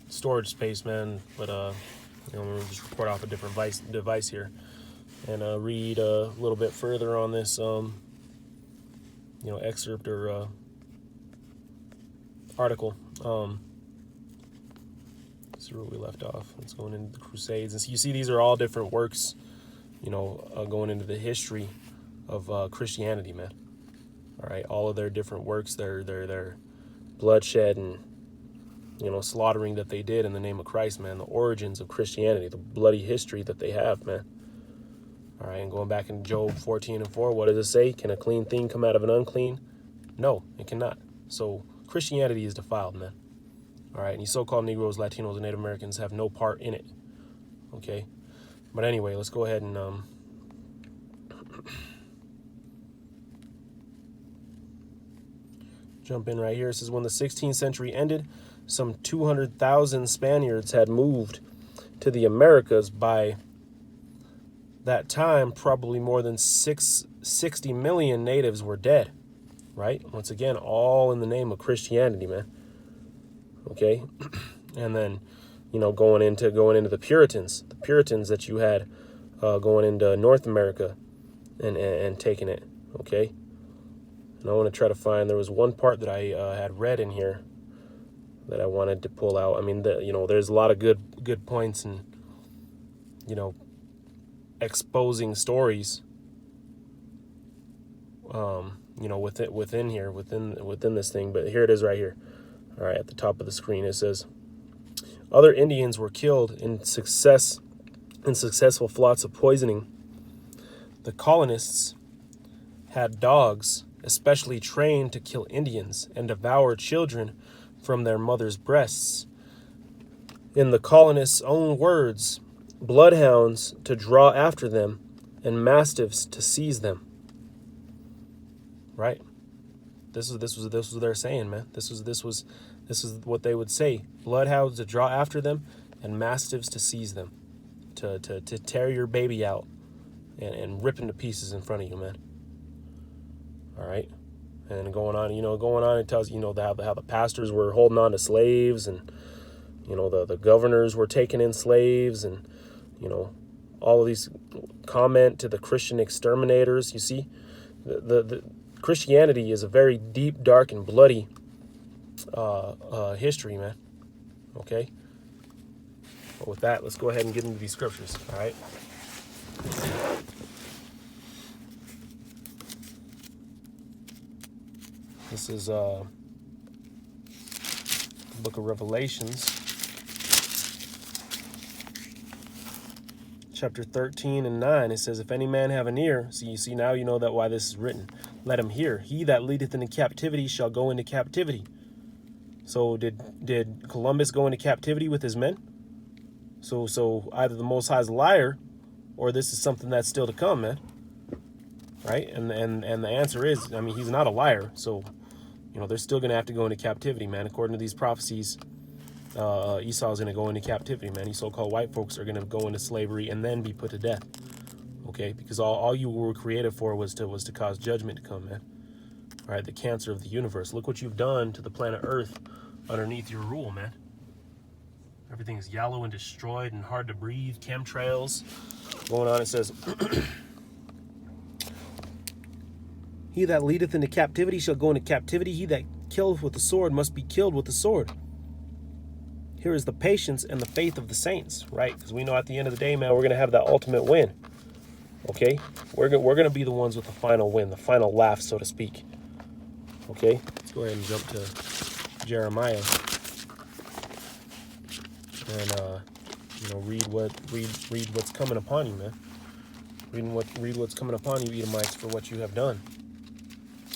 storage space, man, but we'll just record off a different device here and read a little bit further on this excerpt or article. This is where we left off. It's going into the Crusades, and so you see these are all different works, going into the history of Christianity, man. All right, all of their different works, their bloodshed and slaughtering that they did in the name of Christ, man. The origins of Christianity, the bloody history that they have, man. All right, and going back in Job 14:4, what does it say? Can a clean thing come out of an unclean? No, it cannot. So Christianity is defiled, man. All right, and you so-called Negroes, Latinos, and Native Americans have no part in it. Okay, but anyway, let's go ahead and jump in right here. It says, when the 16th century ended, some 200,000 Spaniards had moved to the Americas. By that time, probably more than 60 million natives were dead, right? Once again, all in the name of Christianity, man. Okay, and then, going into the Puritans that you had going into North America and taking it, okay? And I want to try to find, there was one part that I had read in here that I wanted to pull out. I mean, there's a lot of good points and, exposing stories, within this thing. But here it is right here. All right, at the top of the screen, it says, other Indians were killed in successful plots of poisoning. The colonists had dogs especially trained to kill Indians and devour children from their mothers' breasts. In the colonists' own words, bloodhounds to draw after them and mastiffs to seize them. Right? This was what they're saying, man. This is what they would say. Bloodhounds to draw after them and mastiffs to seize them. To tear your baby out and rip into pieces in front of you, man. All right, and going on, it tells how the pastors were holding on to slaves, and the governors were taking in slaves, and all of these comment to the Christian exterminators. You see, the Christianity is a very deep, dark, and bloody history, man. Okay, but with that, let's go ahead and get into these scriptures. All right. This is the book of Revelations, chapter 13 and 9. It says, if any man have an ear, so you see now you know that why this is written, let him hear. He that leadeth into captivity shall go into captivity. So did Columbus go into captivity with his men? So either the Most High is a liar, or this is something that's still to come, man. Right? And the answer is, I mean, he's not a liar. So, they're still going to have to go into captivity, man. According to these prophecies, Esau is going to go into captivity, man. These so-called white folks are going to go into slavery and then be put to death. Okay? Because all you were created for was to cause judgment to come, man. All right? The cancer of the universe. Look what you've done to the planet Earth underneath your rule, man. Everything's yellow and destroyed and hard to breathe. Chemtrails going on. It says, he that leadeth into captivity shall go into captivity. He that killeth with the sword must be killed with the sword. Here is the patience and the faith of the saints, right? Because we know at the end of the day, man, we're going to have that ultimate win. Okay? We're going to be the ones with the final win, the final laugh, so to speak. Okay? Let's go ahead and jump to Jeremiah. And, read what's coming upon you, man. Read what's coming upon you, Edomites, for what you have done.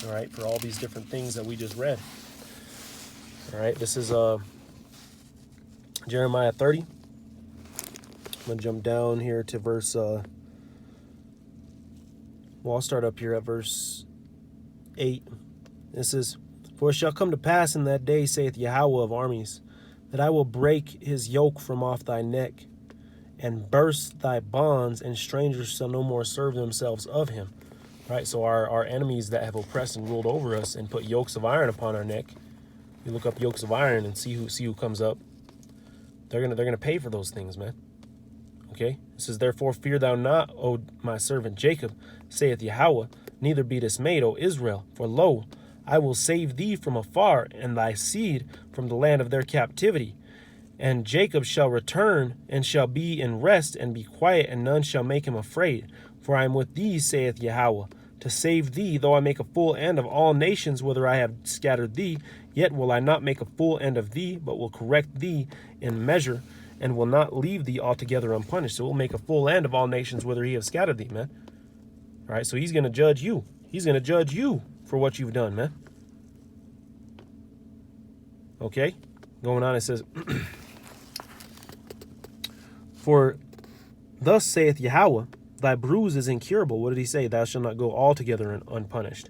All right, for all these different things that we just read. All right, this is Jeremiah 30. I'm going to jump down here to verse, I'll start up here at verse 8. This is, for it shall come to pass in that day, saith Yahweh of armies, that I will break his yoke from off thy neck, and burst thy bonds, and strangers shall no more serve themselves of him. Right, so our enemies that have oppressed and ruled over us and put yokes of iron upon our neck, you look up yokes of iron and see who comes up. They're gonna pay for those things, man. Okay? It says, therefore fear thou not, O my servant Jacob, saith Yahweh, neither be dismayed, O Israel, for lo, I will save thee from afar, and thy seed from the land of their captivity. And Jacob shall return, and shall be in rest, and be quiet, and none shall make him afraid. For I am with thee, saith Yahweh, to save thee, though I make a full end of all nations, whither I have scattered thee, yet will I not make a full end of thee, but will correct thee in measure, and will not leave thee altogether unpunished. So we'll make a full end of all nations whither he have scattered thee, man. All right, so he's going to judge you. He's going to judge you for what you've done, man. Okay? Going on, it says, for thus saith Yahweh, thy bruise is incurable. What did he say? Thou shalt not go altogether unpunished.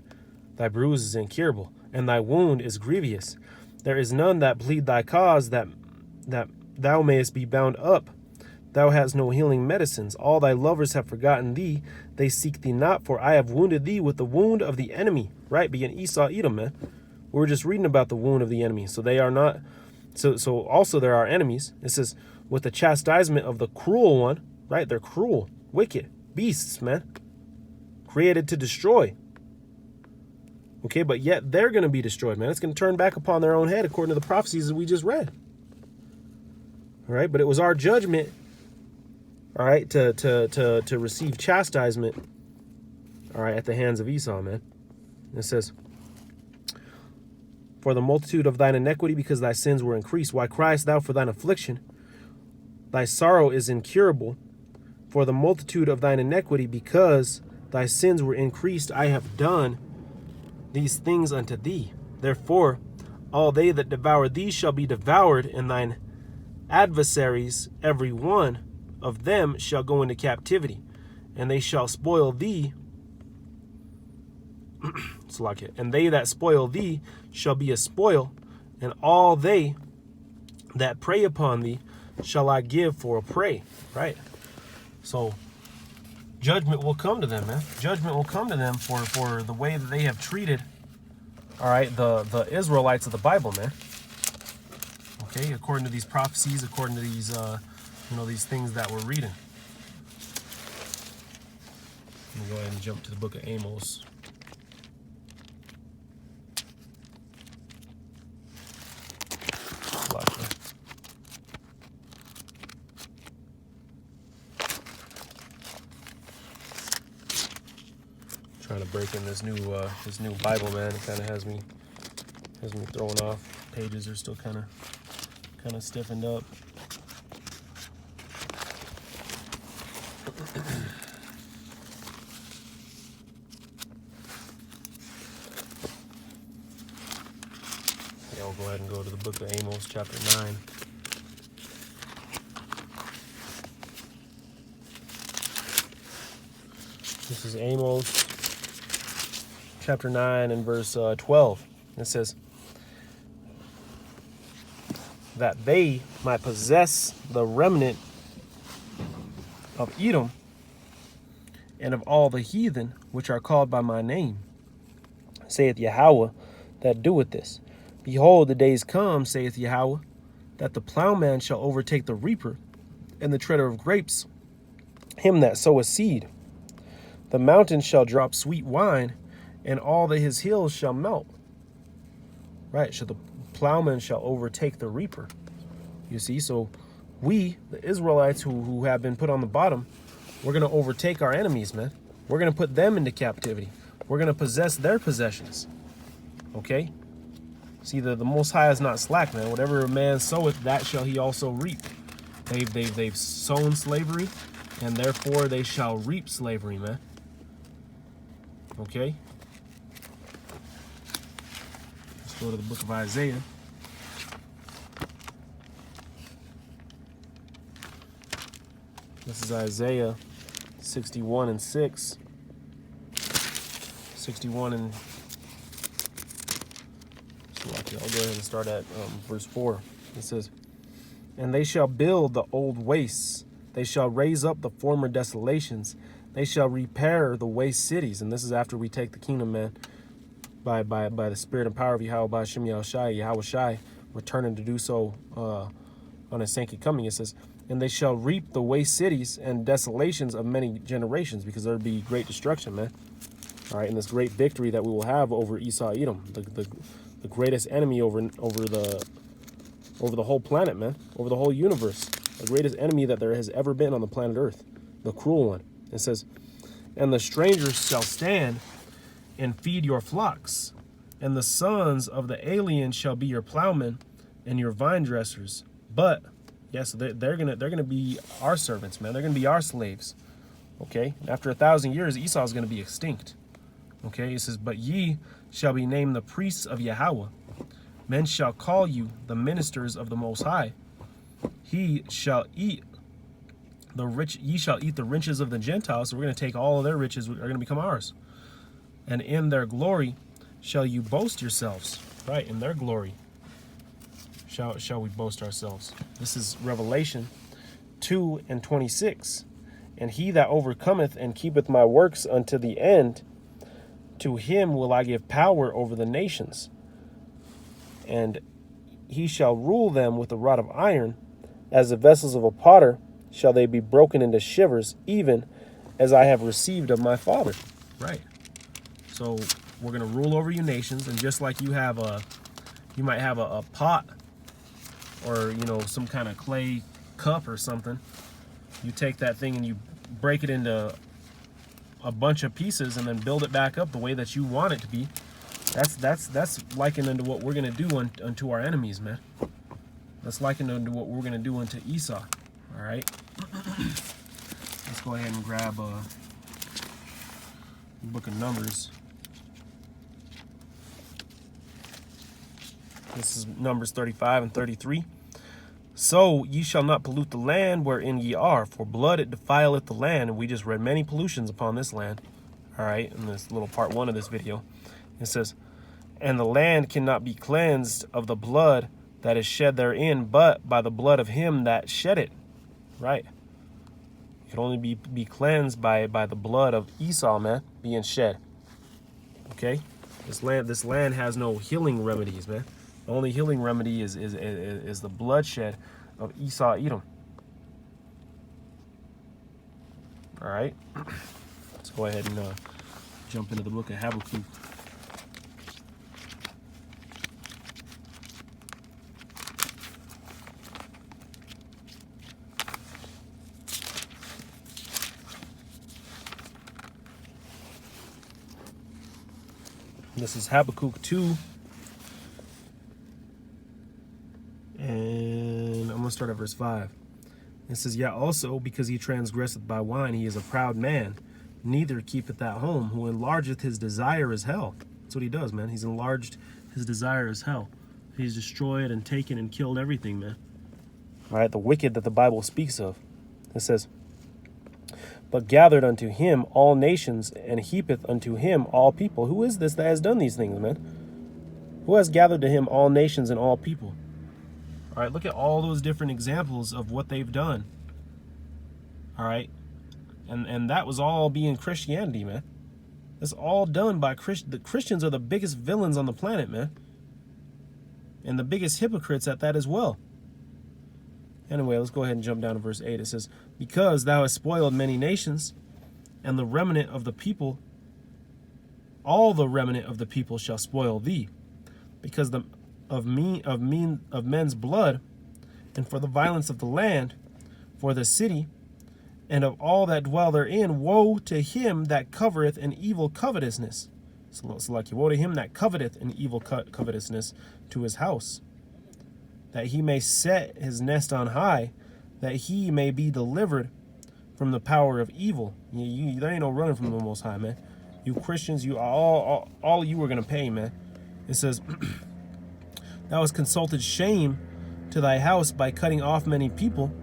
Thy bruise is incurable, and thy wound is grievous. There is none that plead thy cause, that thou mayest be bound up. Thou hast no healing medicines. All thy lovers have forgotten thee. They seek thee not, for I have wounded thee with the wound of the enemy. Right? Being Esau, Edom, man. We were just reading about the wound of the enemy. So they are not. So also there are enemies. It says, with the chastisement of the cruel one. Right? They're cruel, wicked beasts, man. Created to destroy. Okay, but yet they're going to be destroyed, man. It's going to turn back upon their own head according to the prophecies that we just read. All right, but it was our judgment, all right, to receive chastisement, all right, at the hands of Esau, man. It says, for the multitude of thine iniquity, because thy sins were increased. Why criest thou for thine affliction? Thy sorrow is incurable. For the multitude of thine iniquity, because thy sins were increased, I have done these things unto thee. Therefore, all they that devour thee shall be devoured, and thine adversaries, every one of them, shall go into captivity, and they shall spoil thee. And they that spoil thee shall be a spoil, and all they that prey upon thee shall I give for a prey. Right? So judgment will come to them, man. Judgment will come to them for the way that they have treated, all right, the Israelites of the Bible, man. Okay, according to these prophecies, according to these, these things that we're reading. Let me go ahead and jump to the book of Amos. Trying to break in this new Bible, man. It kind of has me thrown off. Pages are still kind of stiffened up. Yeah, I'll go ahead and go to the book of Amos, chapter 9. This is Amos chapter 9 and verse 12. It says, that they might possess the remnant of Edom and of all the heathen which are called by my name, saith Yahweh, that doeth this. Behold, the days come, saith Yahweh, that the plowman shall overtake the reaper, and the treader of grapes, him that soweth seed. The mountains shall drop sweet wine, and all his hills shall melt. Right, so the plowman shall overtake the reaper. You see, so we, the Israelites who have been put on the bottom, we're going to overtake our enemies, man. We're going to put them into captivity. We're going to possess their possessions. Okay? See, the Most High is not slack, man. Whatever a man soweth, that shall he also reap. They've sown slavery, and therefore they shall reap slavery, man. Okay? Let's go to the book of Isaiah. This is Isaiah 61 and 6. 61 and... I'll go ahead and start at verse 4. It says, and they shall build the old wastes. They shall raise up the former desolations. They shall repair the waste cities. And this is after we take the kingdom, man, by the spirit and power of Yahweh, by Shem Yahushai, returning to do so on his second coming. It says, and they shall reap the waste cities and desolations of many generations, because there'll be great destruction, man. All right, and this great victory that we will have over Esau, Edom, the greatest enemy over the whole planet, man, over the whole universe, the greatest enemy that there has ever been on the planet Earth, the cruel one. It says, and the strangers shall stand and feed your flocks, and the sons of the alien shall be your plowmen and your vine dressers. But yes, they're gonna be our servants, man. They're gonna be our slaves. Okay, and after 1,000 years, Esau is gonna be extinct. Okay, it says, but ye shall be named the priests of Yahweh. Men shall call you the ministers of the Most High. He shall eat the rich. Ye shall eat the riches of the Gentiles. So we're gonna take all of their riches, are gonna become ours. And in their glory shall you boast yourselves. Right, in their glory shall we boast ourselves. This is Revelation 2:26. And he that overcometh and keepeth my works unto the end, to him will I give power over the nations. And he shall rule them with a rod of iron, as the vessels of a potter shall they be broken into shivers, even as I have received of my Father. Right. So we're going to rule over you nations, and just like you might have a pot, or some kind of clay cup or something. You take that thing and you break it into a bunch of pieces and then build it back up the way that you want it to be. That's likened unto what we're going to do unto our enemies, man. That's likened unto what we're going to do unto Esau. All right. Let's go ahead and grab a book of Numbers. This is Numbers 35 and 33. So ye shall not pollute the land wherein ye are, for blood it defileth the land. And we just read many pollutions upon this land. All right, in this little part 1 of this video. It says, and the land cannot be cleansed of the blood that is shed therein, but by the blood of him that shed it. Right. It can only be cleansed by the blood of Esau, man, being shed. Okay? This land has no healing remedies, man. The only healing remedy is the bloodshed of Esau, Edom. All right. Let's go ahead and jump into the book of Habakkuk. This is Habakkuk 2. And I'm going to start at verse 5. It says, yet also, because he transgresseth by wine, he is a proud man, neither keepeth at home, who enlargeth his desire as hell. That's what he does, man. He's enlarged his desire as hell. He's destroyed and taken and killed everything, man. All right, the wicked that the Bible speaks of. It says, but gathered unto him all nations, and heapeth unto him all people. Who is this that has done these things, man? Who has gathered to him all nations and all people? All right, look at all those different examples of what they've done. All right, and that was all being Christianity, man. That's all done by the Christians are the biggest villains on the planet, man. And the biggest hypocrites at that as well. Anyway, let's go ahead and jump down to verse 8. It says, because thou hast spoiled many nations, and the remnant of the people, all the remnant of the people shall spoil thee, because of men's blood, and for the violence of the land, for the city, and of all that dwell therein, woe to him that covereth an evil covetousness. So like, woe to him that coveteth an evil covetousness to his house, that he may set his nest on high, that he may be delivered from the power of evil. There ain't no running from the Most High, man. You Christians, you all you are going to pay, man. It says, thou hast consulted shame to thy house by cutting off many people.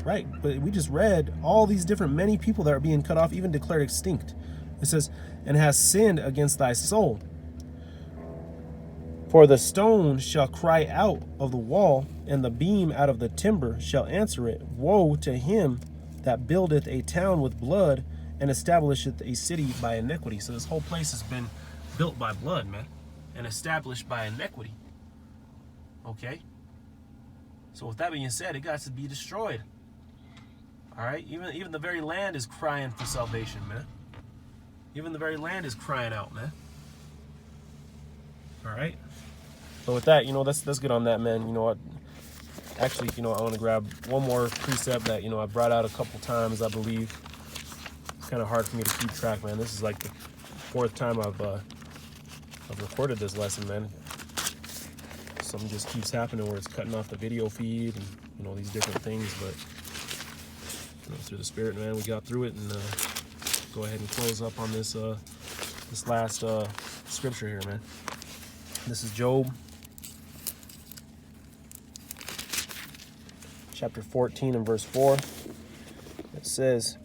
Right, but we just read all these different many people that are being cut off, even declared extinct. It says, and hast sinned against thy soul. For the stone shall cry out of the wall, and the beam out of the timber shall answer it. Woe to him that buildeth a town with blood, and establisheth a city by iniquity. So this whole place has been built by blood, man, and established by iniquity. Okay? So with that being said, it got to be destroyed. All right, even the very land is crying for salvation, man. Even the very land is crying out, man. All right. So with that, let's get on that, man. You know what? Actually, I want to grab one more precept that I brought out a couple times, I believe. It's kind of hard for me to keep track, man. This is like the fourth time I've recorded this lesson, man. Something just keeps happening where it's cutting off the video feed and these different things, but through the Spirit, man, we got through it, and go ahead and close up on this this last scripture here, man. This is Job chapter 14 and verse 4. It says,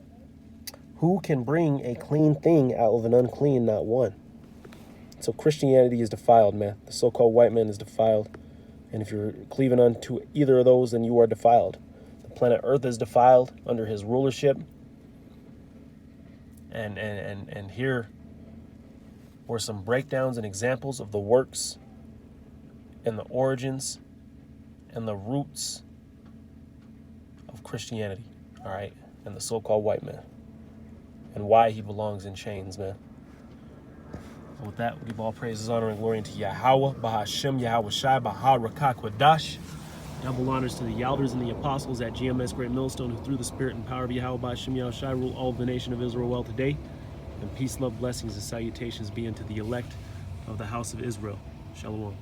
"Who can bring a clean thing out of an unclean? Not one." So Christianity is defiled, man. The so-called white man is defiled. And if you're cleaving unto either of those, then you are defiled. The planet Earth is defiled under his rulership. And here were some breakdowns and examples of the works and the origins and the roots of Christianity, all right, and the so-called white man, and why he belongs in chains, man. So with that, we give all praises, honor, and glory to Yahweh, Bahashem, Yahweh Shai, Baha Rakak Wadash. Double honors to the elders and the apostles at GMS Great Millstone, who through the Spirit and power of Yahweh, Bahashem, Yahweh Shai, rule all of the nation of Israel well today. And peace, love, blessings, and salutations be unto the elect of the house of Israel. Shalom.